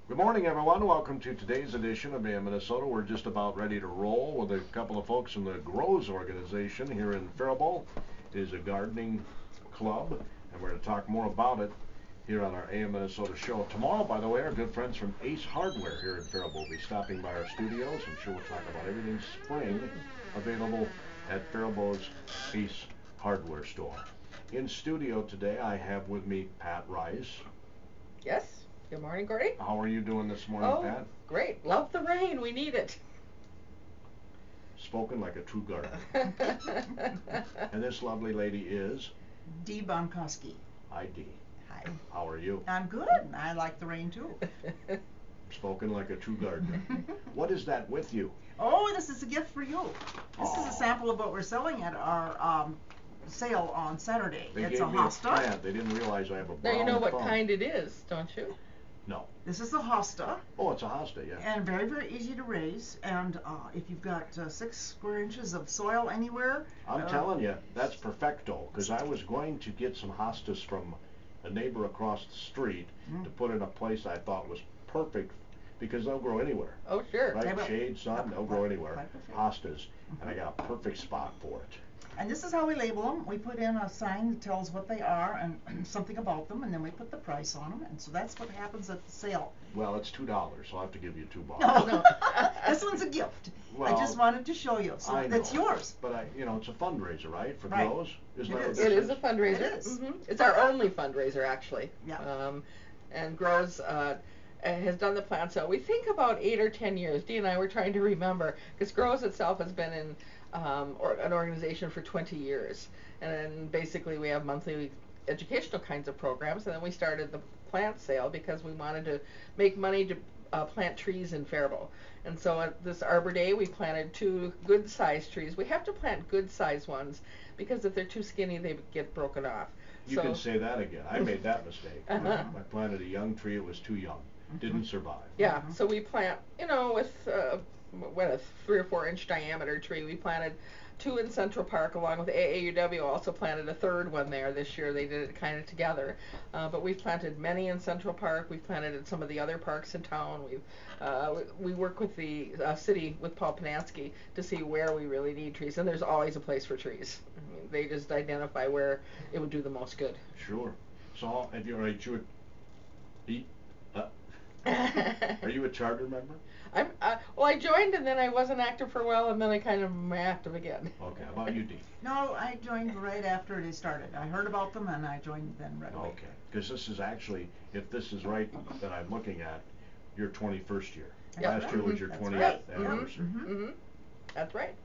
Good morning, everyone. Welcome to today's edition of AM Minnesota. We're just about ready to roll with a couple of folks from the Grows organization here in Faribault. It is a gardening club, and we're going to talk more about it here on our AM Minnesota show. Tomorrow, by the way, our good friends from Ace Hardware here in Faribault will be stopping by our studios. I'm sure we'll talk about everything spring available at Faribault's Ace Hardware store. In studio today, I have with me Pat Rice. Yes. Good morning, Gordy. How are you doing this morning, Pat? Great. Love the rain. We need it. Spoken like a true gardener. And this lovely lady is? Dee Bonkowski. Hi, Dee. Hi. How are you? I'm good. I like the rain too. Spoken like a true gardener. What is that with you? Oh, this is a gift for you. This is a sample of what we're selling at our sale on Saturday. It's a hosta. They didn't realize I have a brown Now you know what thumb. kind it is, don't you? No. This is a hosta. Oh, it's a hosta, yeah. And very, very easy to raise. And if you've got 6 square inches of soil anywhere. I'm telling you, that's perfecto. Because I was going to get some hostas from a neighbor across the street to put in a place I thought was perfect because they'll grow anywhere. Oh, sure. Right? Shade, sun, they'll grow anywhere. Hostas. And I got a perfect spot for it. And this is how we label them. We put in a sign that tells what they are and something about them, and then we put the price on them. And so that's what happens at the sale. Well, it's $2, so I'll have to give you $2. No. This one's a gift. Well, I just wanted to show you. So that's yours. But it's a fundraiser, right? For Grows? It is a fundraiser. It is. Mm-hmm. It's our only fundraiser, actually. Yeah. And Grows has done the plant sale. We think about 8 or 10 years. Dee and I were trying to remember, because Grows itself has been in an organization for 20 years. And then basically we have monthly educational kinds of programs, and then we started the plant sale because we wanted to make money to plant trees in Faribault. And so at this Arbor Day we planted 2 good sized trees. We have to plant good sized ones because if they're too skinny they get broken off. You can say that again. I made that mistake. I planted a young tree, it was too young. Didn't survive. Yeah, so we plant, with a 3 or 4 inch diameter tree. We planted 2 in Central Park along with AAUW. Also planted a 3rd one there this year. They did it kind of together. But we've planted many in Central Park. We've planted in some of the other parks in town. We work with the city, with Paul Panansky, to see where we really need trees. And there's always a place for trees. I mean, they just identify where it would do the most good. Sure. So, are you a charter member? Well, I joined and then I wasn't active for a while, and then I kind of am active again. Okay, how about you, Dee? No, I joined right after they started. I heard about them and I joined then right away. Okay, because this is actually, if this is right that I'm looking at, your 21st year. Last year was your 20th anniversary. That's right.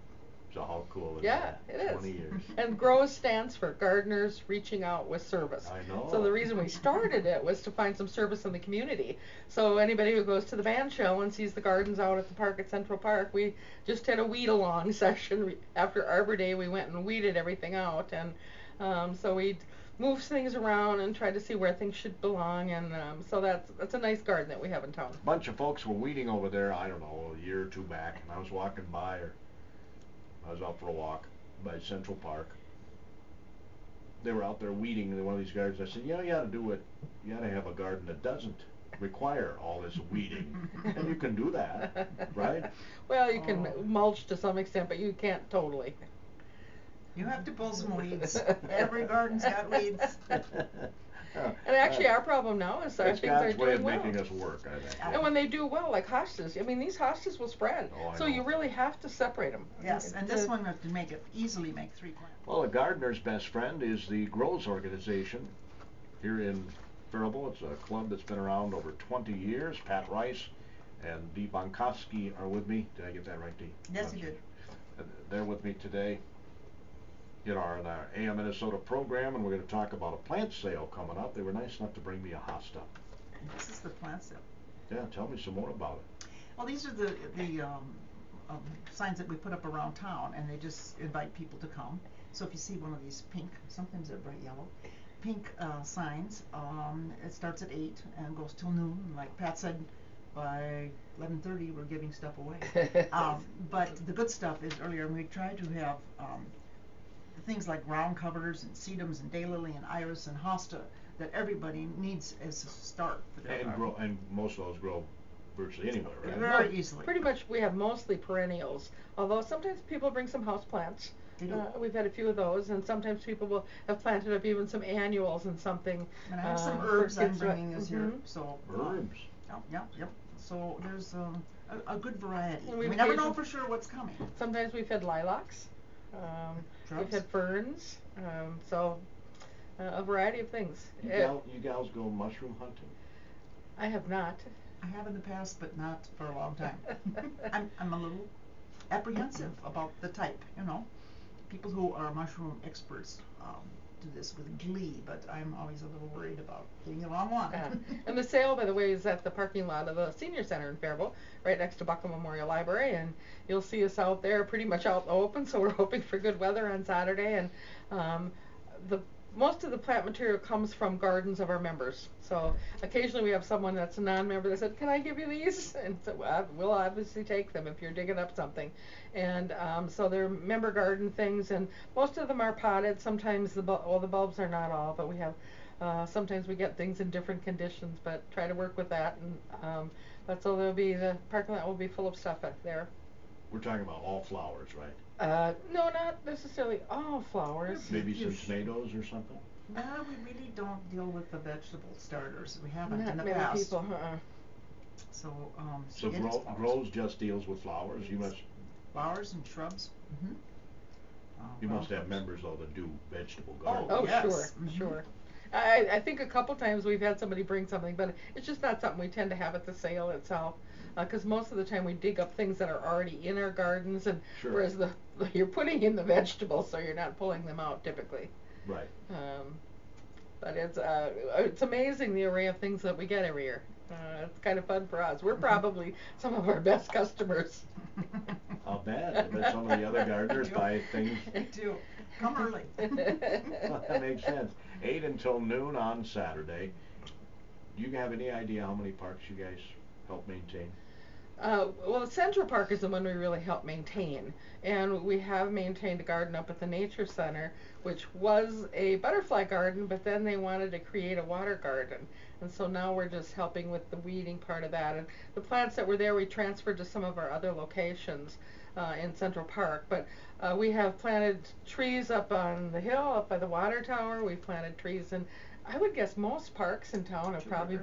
So how cool is that? Yeah, it is. 20 years. And GROWS stands for Gardeners Reaching Out with Service. I know. So the reason we started it was to find some service in the community. So anybody who goes to the band show and sees the gardens out at the park at Central Park, we just had a weed along session. After Arbor Day, we went and weeded everything out. And so we moved things around and tried to see where things should belong. And so that's a nice garden that we have in town. A bunch of folks were weeding over there, I don't know, a year or 2 back. And I was walking by, I was out for a walk by Central Park. They were out there weeding in one of these gardens. I said, you ought to do it. You ought to have a garden that doesn't require all this weeding. And you can do that, right? Well, you can mulch to some extent, but you can't totally. You have to pull some weeds. Every garden's got weeds. And actually, our problem now is our things are doing well. God's way of making us work, I think. And when they do well, like hostas, I mean, these hostas will spread. So you really have to separate them. Yes, and this one have to easily make 3 plants. Well, a gardener's best friend is the Grows organization here in Faribault. It's a club that's been around over 20 years. Pat Rice and Dee Bonkowski are with me. Did I get that right, Dee? Yes, you did. They're with me today in our AM Minnesota program, and we're going to talk about a plant sale coming up. They were nice enough to bring me a hosta. This is the plant sale. Yeah, tell me some more about it. Well, these are the signs that we put up around town, and they just invite people to come. So if you see one of these pink, sometimes they're bright yellow, pink signs, it starts at 8 and goes till noon. Like Pat said, by 11:30 we're giving stuff away. But the good stuff is earlier, and we try to have things like ground covers and sedums and daylily and iris and hosta that everybody needs as a start for their garden. And most of those grow virtually anywhere, right? Very easily. Pretty much we have mostly perennials, although sometimes people bring some house plants. We've had a few of those, and sometimes people will have planted up even some annuals and something. And I have some herbs I'm bringing this year. So herbs. Yep. So there's a good variety. We never know for sure what's coming. Sometimes we've had lilacs. We've had ferns. So a variety of things. You gals go mushroom hunting? I have not. I have in the past, but not for a long time. I'm a little apprehensive about the type, People who are mushroom experts do this with glee, but I'm always a little worried about getting the wrong one. And the sale, by the way, is at the parking lot of the senior center in Faribault, right next to Buckham Memorial Library, and you'll see us out there pretty much out in the open, so we're hoping for good weather on Saturday, and most of the plant material comes from gardens of our members. So occasionally we have someone that's a non-member that said, "Can I give you these?" And so we'll obviously take them if you're digging up something. And so they're member garden things, and most of them are potted. Sometimes the bulbs are not all, but we have sometimes we get things in different conditions, but try to work with that. And but so the parking lot will be full of stuff up there. We're talking about all flowers, right? No, not necessarily all flowers. Maybe some tomatoes or something? No, we really don't deal with the vegetable starters. We haven't Not in the many past. people, So, So Grows just deals with flowers? You must... Flowers and shrubs. You must have members, though, that do vegetable gardening. Oh, yes. Sure. I think a couple times we've had somebody bring something, but it's just not something we tend to have at the sale itself. Because most of the time we dig up things that are already in our gardens, and whereas you're putting in the vegetables, so you're not pulling them out typically. Right. But it's amazing the array of things that we get every year. It's kind of fun for us. We're probably some of our best customers. I'll bet. I bet some of the other gardeners buy things. They do. Come early. That makes sense. 8 until noon on Saturday. Do you have any idea how many parks you guys help maintain? Well, Central Park is the one we really help maintain, and we have maintained a garden up at the Nature Center, which was a butterfly garden, but then they wanted to create a water garden, and so now we're just helping with the weeding part of that. And the plants that were there we transferred to some of our other locations in Central Park, but we have planted trees up on the hill, up by the water tower. We've planted trees, and I would guess most parks in town have probably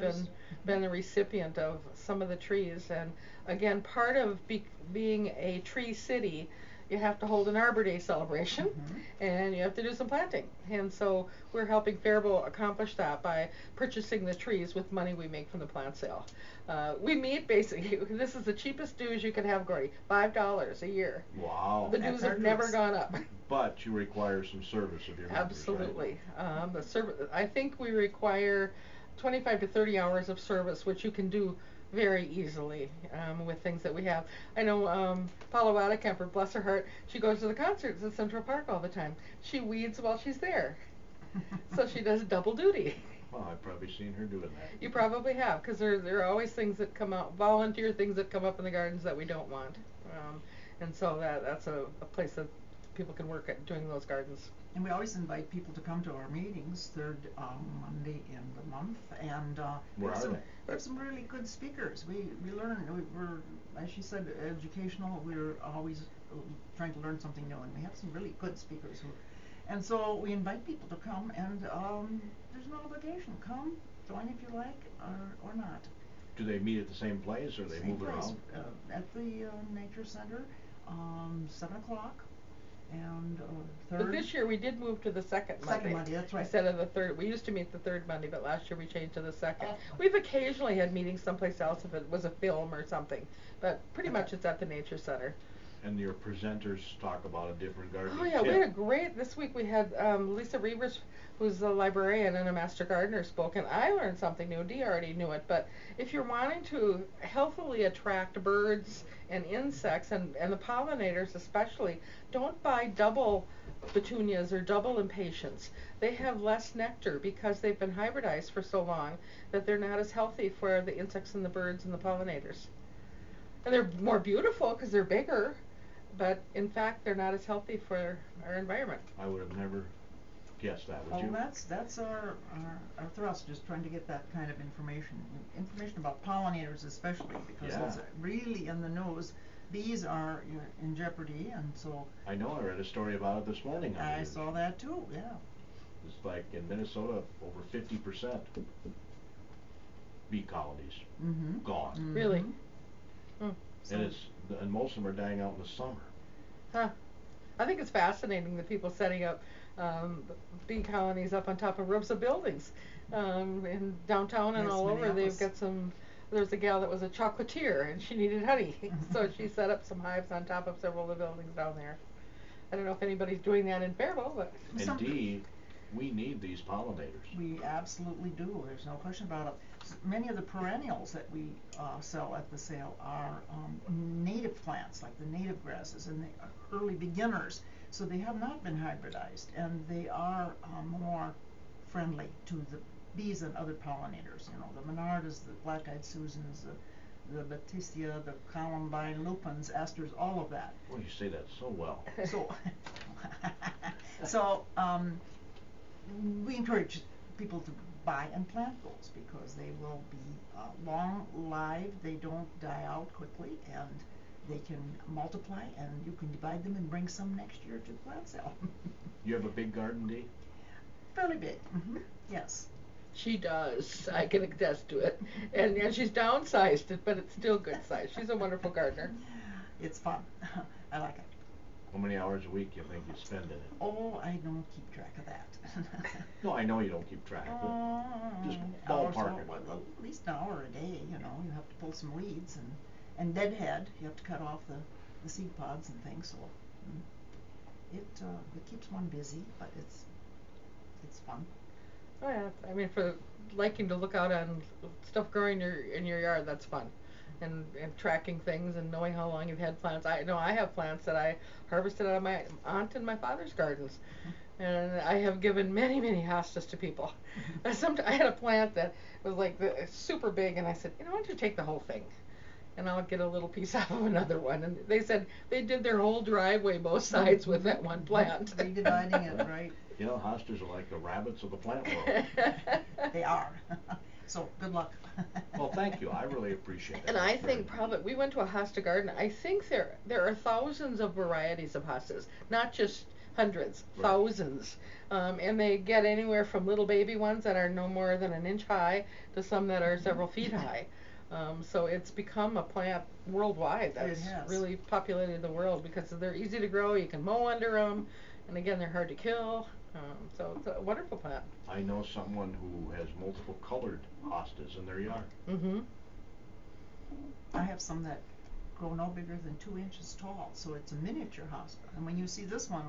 been a recipient of some of the trees. And again, part of being a tree city, you have to hold an Arbor Day celebration, and you have to do some planting. And so we're helping Faribault accomplish that by purchasing the trees with money we make from the plant sale. We meet basically, this is the cheapest dues you can have, Gordy, $5 a year. Wow. The dues have never gone up. But you require some service of your members, Absolutely. right? I think we require 25 to 30 hours of service, which you can do very easily with things that we have. I know Paula Wadekemper, bless her heart, she goes to the concerts at Central Park all the time. She weeds while she's there. So she does double duty. Well, I've probably seen her doing that. You probably have, because there are always things that come out, volunteer things that come up in the gardens that we don't want. And so that's a place that people can work at doing those gardens. And we always invite people to come to our meetings, third Monday in the month, and we have some really good speakers. We learn, we're, as she said, educational. We're always trying to learn something new, and we have some really good speakers and so we invite people to come, and there's no obligation. Come, join if you like, or not. Do they meet at the same place, or they move around? At the Nature Center, 7 o'clock. And third. But this year we did move to the second Monday. Second Monday, that's right. Instead of the third. We used to meet the third Monday, but last year we changed to the second. We've occasionally had meetings someplace else if it was a film or something, but pretty much it's at the Nature Center. And your presenters talk about a different garden. Oh yeah, we had a great, this week we had Lisa Reavers, who's a librarian and a master gardener, spoke, and I learned something new. Dee already knew it, but if you're wanting to healthily attract birds and insects, and the pollinators especially, don't buy double petunias or double impatiens. They have less nectar because they've been hybridized for so long that they're not as healthy for the insects and the birds and the pollinators. And they're more beautiful because they're bigger, but in fact they're not as healthy for our environment. I would have never guess that, would you? Oh, that's our thrust, just trying to get that kind of information about pollinators especially, because Yeah. it's really in the news. Bees are in jeopardy, and so I know, I read a story about it this morning on the I news. saw that too, yeah. It's like in Minnesota, over 50% bee colonies gone. Mm-hmm. Really? So, And most of them are dying out in the summer. Huh. I think it's fascinating that people setting up bee colonies up on top of roofs of buildings. In downtown and Yes, all over, they've Minneapolis. got some. There's a gal that was a chocolatier and she needed honey, so she set up some hives on top of several of the buildings down there. I don't know if anybody's doing that in Faribault, but Indeed, we need these pollinators. we absolutely do. There's no question about it. Many of the perennials that we sell at the sale are native plants, like the native grasses, and they are early beginners. So they have not been hybridized, and they are more friendly to the bees and other pollinators. You know, the Monardas, the black-eyed Susans, the Batistia, the Columbine, lupins, asters, all of that. Well, you say that so well. So, we encourage people to buy and plant those because they will be long-lived. They don't die out quickly, and they can multiply, and you can divide them and bring some next year to the plant sale. You have a big garden, Dee? Fairly big. Yes. she does. I can attest to it. And she's downsized it, but it's still good size. She's a wonderful gardener. It's fun. I like it. How many hours a week you think you spend in it? Oh, I don't keep track of that. No, I know you don't keep track, but just ballpark it. Well, at least an hour a day, you know. You have to pull some weeds and deadhead. You have to cut off the seed pods and things, so it keeps one busy, but it's fun. Oh yeah, I mean, for liking to look out on stuff growing in your yard, that's fun. And tracking things and knowing how long you've had plants. I know I have plants that I harvested out of my aunt and my father's gardens. And I have given many, many hostas to people. I had a plant that was like super big, and I said, why don't you take the whole thing? And I'll get a little piece off of another one. And they said they did their whole driveway both sides with that one plant. Redividing it, right? You know, hostas are like the rabbits of the plant world. They are. So, good luck. Well, thank you. I really appreciate that. And I think probably, we went to a hosta garden. I think there are thousands of varieties of hostas, not just hundreds, Right. thousands. And they get anywhere from little baby ones that are no more than an inch high to some that are several feet high. So it's become a plant worldwide that's really populated the world because they're easy to grow. You can mow under them, and again, they're hard to kill. So it's a wonderful plant. I know someone who has multiple colored hostas in their yard. I have some that grow no bigger than 2 inches tall, so it's a miniature hosta. And when you see this one,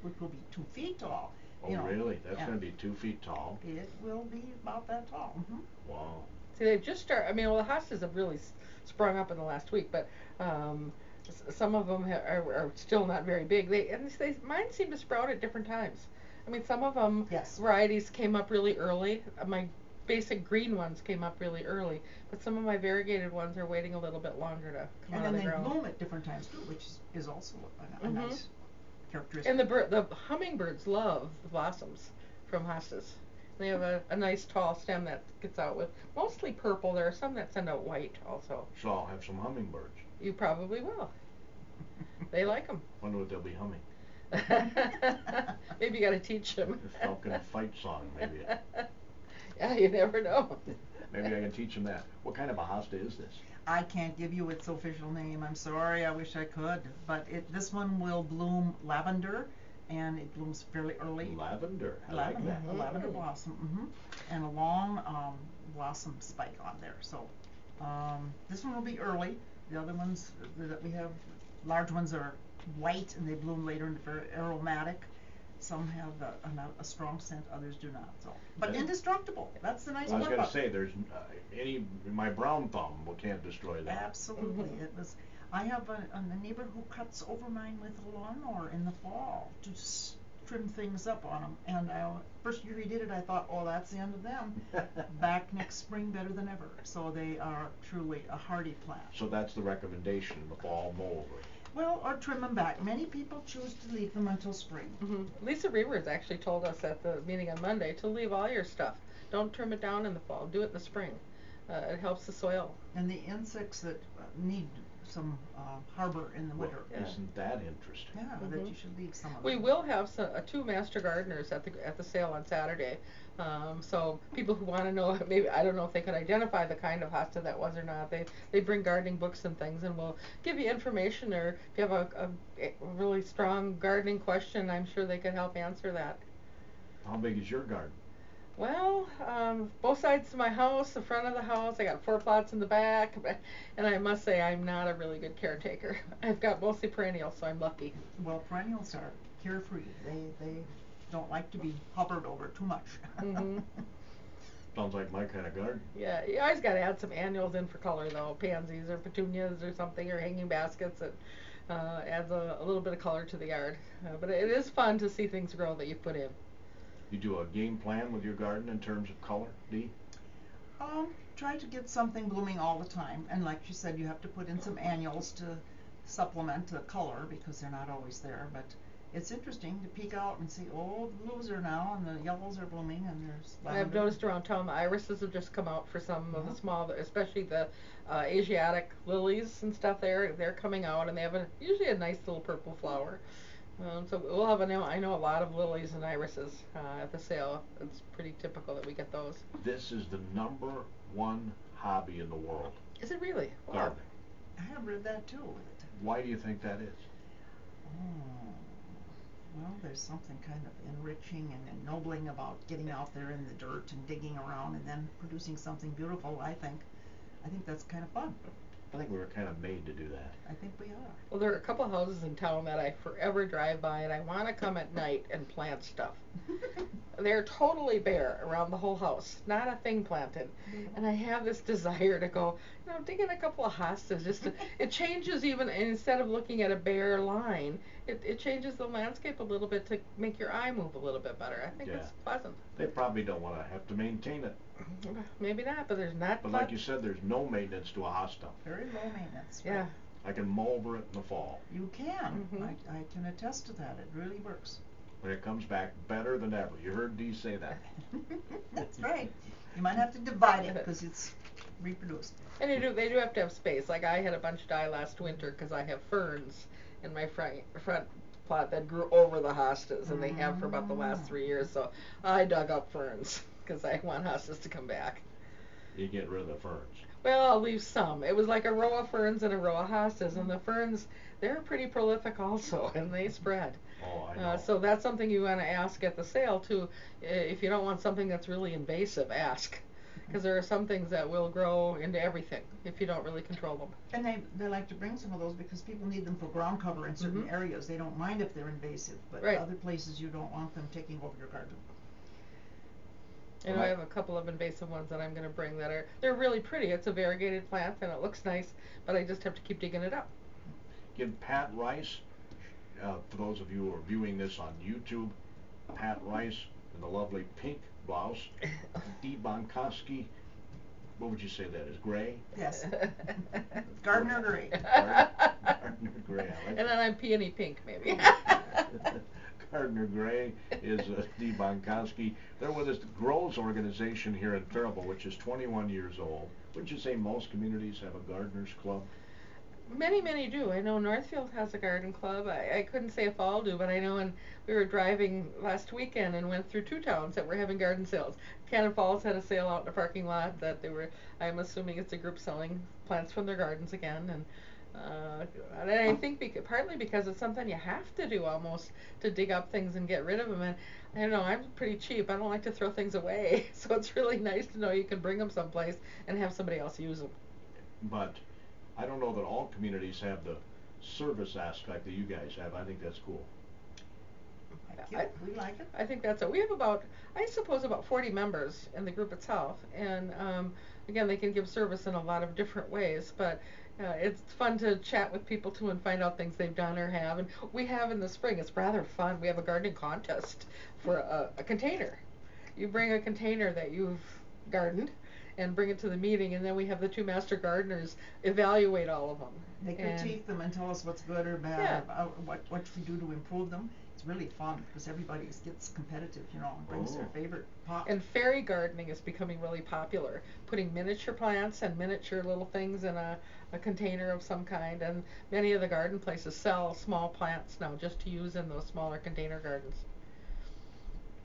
which will be 2 feet tall, Oh, really? That's going to be 2 feet tall? It will be about that tall. Wow. See, they've just started. I mean, well, the hostas have really sprung up in the last week, but some of them are still not very big. Mine seem to sprout at different times. I mean, some of them varieties came up really early. My basic green ones came up really early, but some of my variegated ones are waiting a little bit longer to come out of the ground. And then they bloom at different times too, which is also a nice characteristic. And the hummingbirds love the blossoms from hostas. They have a nice tall stem that gets out with mostly purple. There are some that send out white also. So I'll have some hummingbirds. You probably will. They like them. Wonder what they'll be humming. Maybe you got to teach them. The Falcon Fight Song, maybe. Yeah, you never know. Maybe I can teach them that. What kind of a hosta is this? I can't give you its official name. I'm sorry. I wish I could. But this one will bloom lavender, and it blooms fairly early. Lavender. I Lavender. like that. A lavender blossom. And a long blossom spike on there. So this one will be early. The other ones that we have, large ones are white and they bloom later and they're very aromatic. Some have a strong scent, others do not. So, but indestructible. That's the nice part. I was going to say, there's my brown thumb can't destroy that. Absolutely. I have a neighbor who cuts over mine with a lawnmower in the fall to trim things up on them. And first year he did it, I thought, oh, that's the end of them. Back next spring, better than ever. So they are truly a hardy plant. So that's the recommendation in the fall, mow over it. Well, or trim them back. Many people choose to leave them until spring. Lisa Reavers actually told us at the meeting on Monday to leave all your stuff. Don't trim it down in the fall. Do it in the spring. It helps the soil. And the insects that need some harbor in the winter. Well, isn't that interesting? Yeah, that you should leave some of them. We will have two master gardeners at the sale on Saturday. So people who want to know, maybe I don't know if they could identify the kind of hosta that was or not. They bring gardening books and things, and we'll give you information. Or if you have a really strong gardening question, I'm sure they could help answer that. How big is your garden? Well, both sides of my house, the front of the house, I got 4 plots in the back, and I must say I'm not a really good caretaker. I've got mostly perennials, so I'm lucky. Well, perennials are carefree. They don't like to be hovered over too much. Sounds like my kind of garden. Yeah, you always got to add some annuals in for color, though. Pansies or petunias or something, or hanging baskets. It adds a little bit of color to the yard. But it is fun to see things grow that you put in. You do a game plan with your garden in terms of color, Dee? Try to get something blooming all the time, and like you said, you have to put in some annuals to supplement the color because they're not always there. But it's interesting to peek out and see, oh, the blues are now and the yellows are blooming, and there's lavender. I've noticed around town the irises have just come out for some of the small, especially the Asiatic lilies and stuff. They're coming out, and they have usually a nice little purple flower. So we'll have I know a lot of lilies and irises at the sale. It's pretty typical that we get those. This is the #1 hobby in the world. Is it really? Gardening. I have read that too. Why do you think that is? Well, there's something kind of enriching and ennobling about getting out there in the dirt and digging around and then producing something beautiful. I think that's kind of fun. I think we were kind of made to do that. I think we are. Well, there are a couple of houses in town that I forever drive by, and I want to come at night and plant stuff. They're totally bare around the whole house, not a thing planted. And I have this desire to go, dig in a couple of hostas. It changes even, instead of looking at a bare line, it changes the landscape a little bit to make your eye move a little bit better. I think it's pleasant. They probably don't want to have to maintain it. Maybe not, but there's not. But like you said, there's no maintenance to a hosta. Very low maintenance. Yeah. I can mow over it in the fall. You can. I can attest to that. It really works. When it comes back better than ever. You heard Dee say that. That's right. You might have to divide it because it's reproduced. And they do have to have space. Like I had a bunch die last winter because I have ferns in my front plot that grew over the hostas, and they have for about the last 3 years. So I dug up ferns because I want hostas to come back. You get rid of the ferns. Well, I'll leave some. It was like a row of ferns and a row of hostas, and the ferns, they're pretty prolific also, and they spread. Oh, I know. So that's something you want to ask at the sale too. If you don't want something that's really invasive, ask. Because there are some things that will grow into everything if you don't really control them. And they like to bring some of those because people need them for ground cover in certain areas. They don't mind if they're invasive, but other places you don't want them taking over your garden. And I have a couple of invasive ones that I'm going to bring they're really pretty. It's a variegated plant and it looks nice, but I just have to keep digging it up. Give Pat Rice, for those of you who are viewing this on YouTube, Pat Rice in the lovely pink blouse. Dee Bonkoski, what would you say that is? Gray? Yes. Gardener Gray. Gardener Gray. I like and then I'm peony pink, maybe. Gardner Gray is Dee Bonkoski. They're with us, the Grows organization here in Faribault, which is 21 years old. Wouldn't you say most communities have a gardeners club? Many do. I know Northfield has a garden club. I couldn't say if all do, but I know when we were driving last weekend and went through 2 towns that were having garden sales. Cannon Falls had a sale out in the parking lot that I'm assuming it's a group selling plants from their gardens again. And I think partly because it's something you have to do almost to dig up things and get rid of them. And I don't know, I'm pretty cheap. I don't like to throw things away. So it's really nice to know you can bring them someplace and have somebody else use them. But I don't know that all communities have the service aspect that you guys have. I think that's cool. We like it. I think we have about 40 members in the group itself, and again, they can give service in a lot of different ways, but it's fun to chat with people too and find out things they've done or have. And we have in the spring, it's rather fun, we have a gardening contest for a container. You bring a container that you've gardened, and bring it to the meeting, and then we have the two master gardeners evaluate all of them. They critique them and tell us what's good or bad, Yeah. about what we do to improve them. It's really fun because everybody gets competitive, you know, and brings their favorite pot. And fairy gardening is becoming really popular, putting miniature plants and miniature little things in a container of some kind, and many of the garden places sell small plants now just to use in those smaller container gardens.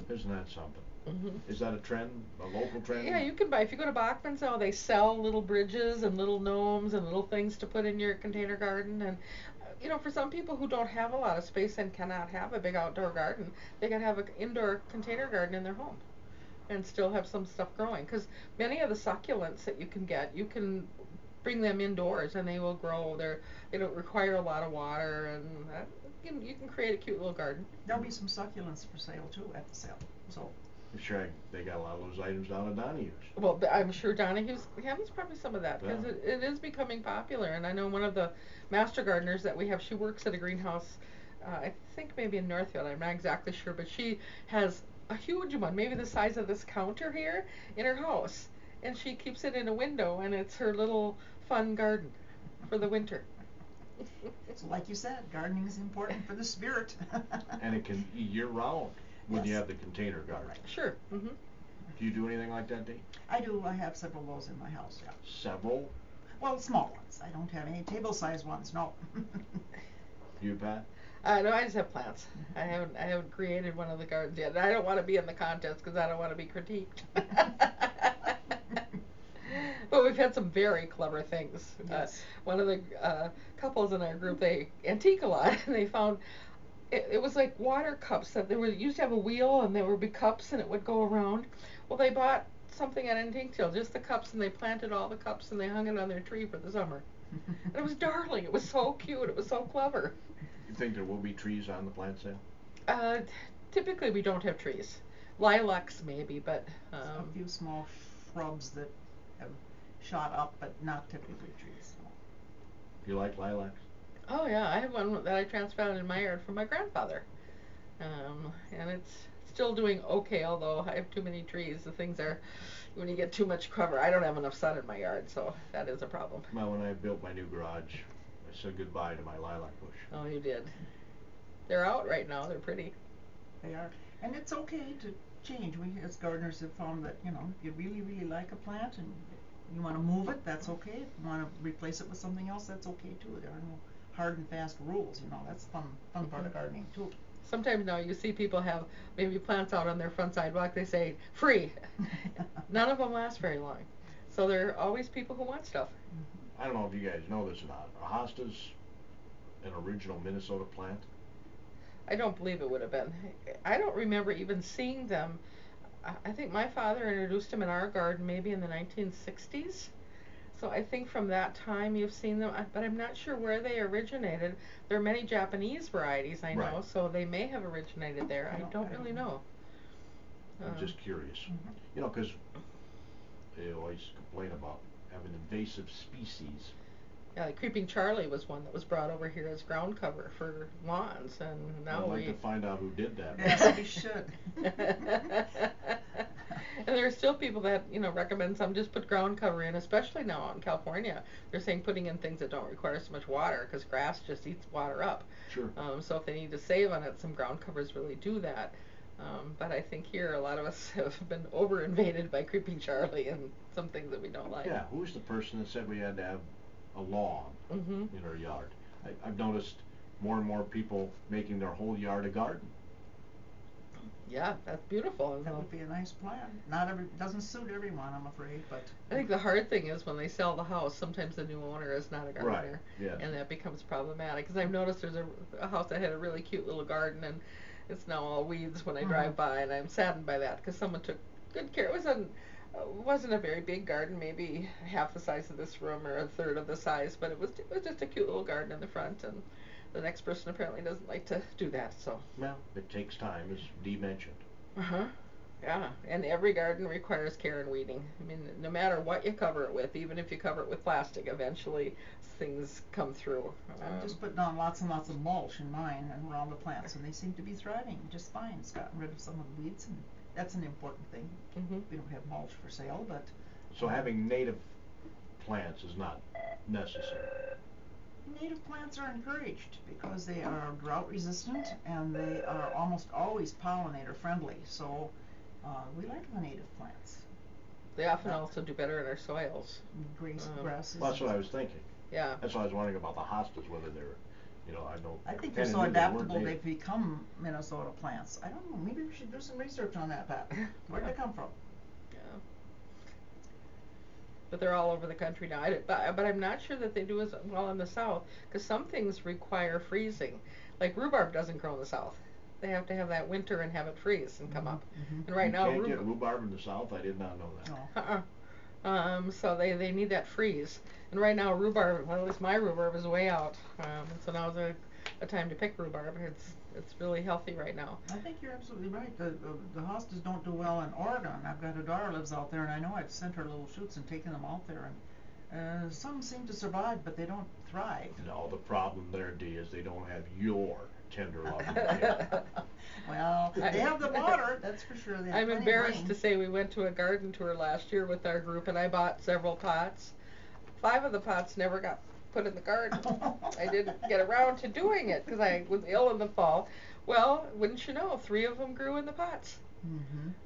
Isn't that something? Mm-hmm. Is that a trend, a local trend? Yeah, you can buy, if you go to Bachman's now, they sell little bridges and little gnomes and little things to put in your container garden. And you know, for some people who don't have a lot of space and cannot have a big outdoor garden, they can have an indoor container garden in their home and still have some stuff growing, because many of the succulents that you can get, you can bring them indoors and they will grow. They don't require a lot of water, and you can create a cute little garden. There'll be some succulents for sale too at the sale. So I'm sure they got a lot of those items down at Donahue's. Well, I'm sure Donahue's has probably some of that, because Yeah. it is becoming popular. And I know one of the master gardeners that we have, she works at a greenhouse, I think maybe in Northfield, I'm not exactly sure, but she has a huge one, maybe the size of this counter here, in her house. And she keeps it in a window, and it's her little fun garden for the winter. So like you said, gardening is important for the spirit. And it can eat year round when you Yes. have the container garden. Sure. Mm-hmm. Do you do anything like that, Dee? I do. I have several of those in my house, yeah. Several? Well, small ones. I don't have any table-sized ones, no. You, Pat? No, I just have plants. I haven't created one of the gardens yet. And I don't want to be in the contest because I don't want to be critiqued. But we've had some very clever things. Yes. One of the couples in our group, they antique a lot, and they found it was like water cups that they were used to have a wheel, and there would be cups, and it would go around. Well, they bought something at Antique Sale, just the cups, and they planted all the cups, and they hung it on their tree for the summer. And it was darling. It was so cute. It was so clever. You think there will be trees on the plant sale? Typically, we don't have trees. Lilacs maybe, but A few small shrubs that have shot up, but not typically trees. You like lilacs? oh yeah, I have one that I transplanted in my yard from my grandfather, and it's still doing okay. Although I have too many trees, the things are, when you get too much cover, I don't have enough sun in my yard, so that is a problem. Well, when I built my new garage, I said goodbye to my lilac bush. Oh, you did. They're out right now. They're pretty. They are. And it's okay to change. We as gardeners have found that, you know, if you really, really like a plant and you want to move it, that's okay. If you want to replace it with something else, that's okay too. There are no hard and fast rules, you know. That's the fun part of gardening too. Sometimes now you see people have maybe plants out on their front sidewalk. They say free. None of them last very long. So there are always people who want stuff. I don't know if you guys know this or not. Are hostas an original Minnesota plant? I don't believe it would have been. I don't remember even seeing them. I think my father introduced them in our garden maybe in the 1960s. So I think from that time you've seen them, but I'm not sure where they originated. There are many Japanese varieties I know, Right. so they may have originated there. I don't really know. I'm just curious. Mhm. You know, because they always complain about having invasive species. Yeah, like Creeping Charlie was one that was brought over here as ground cover for lawns, and now I'd like to find out who did that. Yes, we should. And there are still people that, you know, recommend some just put ground cover in, especially now out in California. They're saying putting in things that don't require so much water, because grass just eats water up. Sure. So if they need to save on it, some ground covers really do that. But I think here a lot of us have been over invaded by Creeping Charlie and some things that we don't like. Yeah, who's the person that said we had to have a lawn Mm-hmm. in our yard? I've noticed more and more people making their whole yard a garden. Yeah, that's beautiful. That would be a nice plan. Doesn't suit everyone, I'm afraid, but I think the hard thing is when they sell the house, sometimes the new owner is not a gardener. Yes. And that becomes problematic. Because I've noticed there's a house that had a really cute little garden, and it's now all weeds when I drive by, and I'm saddened by that because someone took good care. It wasn't a very big garden, maybe half the size of this room or a third of the size, but it was just a cute little garden in the front, and the next person apparently doesn't like to do that. So. Well, it takes time, as Dee mentioned. Yeah, and every garden requires care and weeding. I mean, no matter what you cover it with, even if you cover it with plastic, eventually things come through. I'm just putting on lots and lots of mulch in mine and around the plants, and they seem to be thriving just fine. It's gotten rid of some of the weeds, and that's an important thing. Mm-hmm. We don't have mulch for sale, but So having native plants is not necessary. Native plants are encouraged because they are drought resistant and they are almost always pollinator friendly. So we like the native plants. They often also do better in our soils. Grasses. Well, that's what I was thinking. Yeah. That's what I was wondering about the hostas, whether they're, you know, I know. I think they're so adaptable they've become Minnesota plants. I don't know, maybe we should do some research on that, Pat. Where'd they come from? Yeah. But they're all over the country now. But I'm not sure that they do as well in the South, because some things require freezing. Like rhubarb doesn't grow in the South. They have to have that winter and have it freeze and come up. And right now, you can't get rhubarb in the South. I did not know that. Oh. So they need that freeze. And right now, rhubarb, well, at least my rhubarb is way out. And so now's a time to pick rhubarb. It's really healthy right now. I think you're absolutely right. The hostas don't do well in Oregon. I've got a daughter lives out there, and I know I've sent her little shoots and taken them out there, and some seem to survive, but they don't thrive. No, the problem there, Dee, is they don't have your tender loving care. Well, they have the water, that's for sure. They have I'm plenty of embarrassed rain. to say we went to a garden tour last year with our group, and I bought several pots. 5 of the pots never got put in the garden. I didn't get around to doing it because I was ill in the fall. Well, wouldn't you know, 3 of them grew in the pots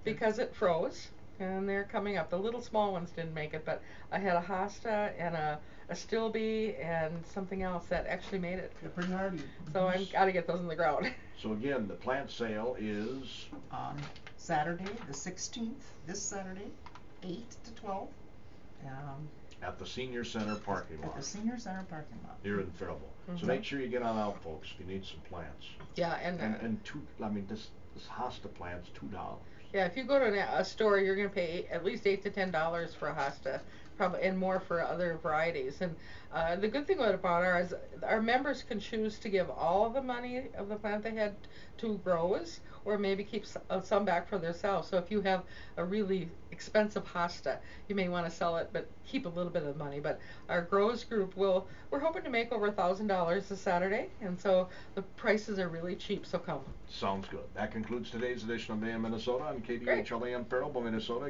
because it froze, and they're coming up. The little small ones didn't make it, but I had a hosta and a stilby and something else that actually made it. They're pretty hardy. So I've got to get those in the ground. So again, the plant sale is on Saturday, the 16th, this Saturday, 8 to 12. at the Senior Center parking lot. At the Senior Center parking lot. Here in Faribault. So make sure you get on out, folks, if you need some plants. Yeah, and this hosta plant's $2. Yeah, if you go to a store, you're going to pay at least $8 to $10 for a hosta, probably, and more for other varieties. And the good thing about ours, our members can choose to give all the money of the plant they had to growers, or maybe keep some back for themselves. So if you have a really expensive hosta, you may want to sell it, but keep a little bit of the money. But our growers group we're hoping to make over $1,000 this Saturday, and so the prices are really cheap. So come. Sounds good. That concludes today's edition of AM Minnesota on KDHL AM Faribault, Minnesota.